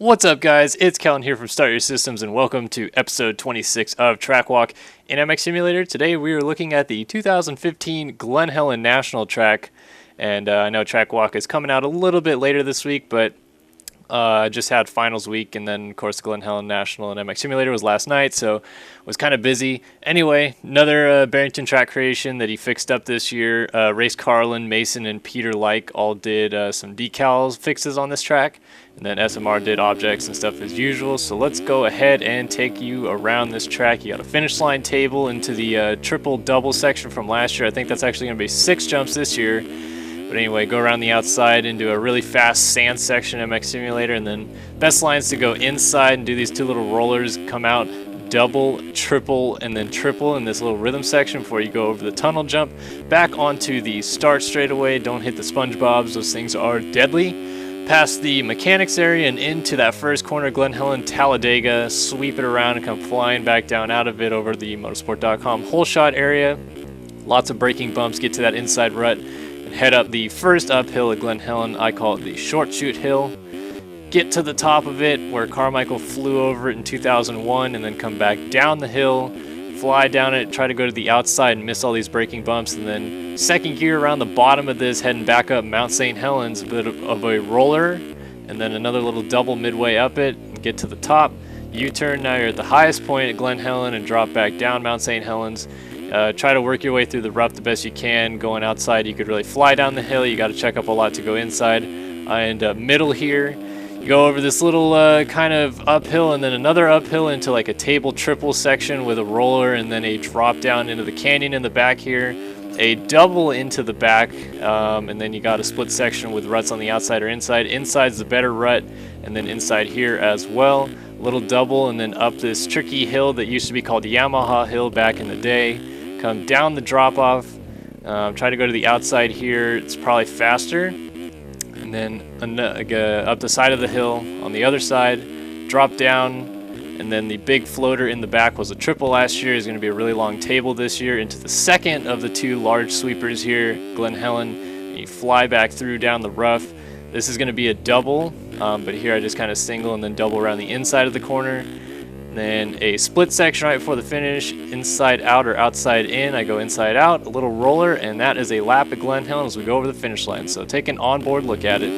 What's up, guys? It's Helen here from Start Your Systems, and welcome to episode 26 of Track Walk in MX Simulator. Today we are looking at the 2015 Glen Helen National Track, and I know Track Walk is coming out a little bit later this week, but just had finals week, and then of course the Glen Helen National and MX Simulator was last night, so was kind of busy. Anyway, another Barrington track creation that he fixed up this year. Race Carlin, Mason, and Peter Like all did some decals fixes on this track. And then SMR did objects and stuff as usual. So let's go ahead and take you around this track. You got a finish line table into the triple-double section from last year. I think that's actually going to be 6 jumps this year. But anyway, go around the outside into a really fast sand section MX Simulator. And then best lines to go inside and do these 2 little rollers, come out, double, triple, and then triple in this little rhythm section before you go over the tunnel jump. Back onto the start straightaway. Don't hit the SpongeBobs. Those things are deadly. Past the mechanics area and into that first corner, Glen Helen, Talladega, sweep it around and come flying back down out of it over the motorsport.com hole shot area. Lots of braking bumps, get to that inside rut, and head up the first uphill at Glen Helen. I call it the short shoot hill. Get to the top of it where Carmichael flew over it in 2001, and then come back down the hill, fly down it, try to go to the outside and miss all these braking bumps, and then second gear around the bottom of this, heading back up Mount St. Helens, a bit of a roller, and then another little double midway up it, and get to the top. U-turn, now you're at the highest point at Glen Helen, and drop back down Mount St. Helens. Try to work your way through the rough the best you can. Going outside, you could really fly down the hill. You got to check up a lot to go inside. And middle here, you go over this little kind of uphill, and then another uphill into like a table triple section with a roller, and then a drop down into the canyon in the back here, a double into the back, and then you got a split section with ruts on the outside or inside. Inside's the better rut, and then inside here as well, little double, and then up this tricky hill that used to be called Yamaha Hill back in the day. Come down the drop off, try to go to the outside here. It's probably faster. And then up the side of the hill on the other side, drop down, and then the big floater in the back was a triple last year. Is going to be a really long table this year into the second of the 2 large sweepers here, Glen Helen. And you fly back through down the rough. This is going to be a double, but here I just kind of single and then double around the inside of the corner. Then a split section right before the finish, inside out or outside in. I go inside out, a little roller, and that is a lap at Glen Helen as we go over the finish line. So take an onboard look at it.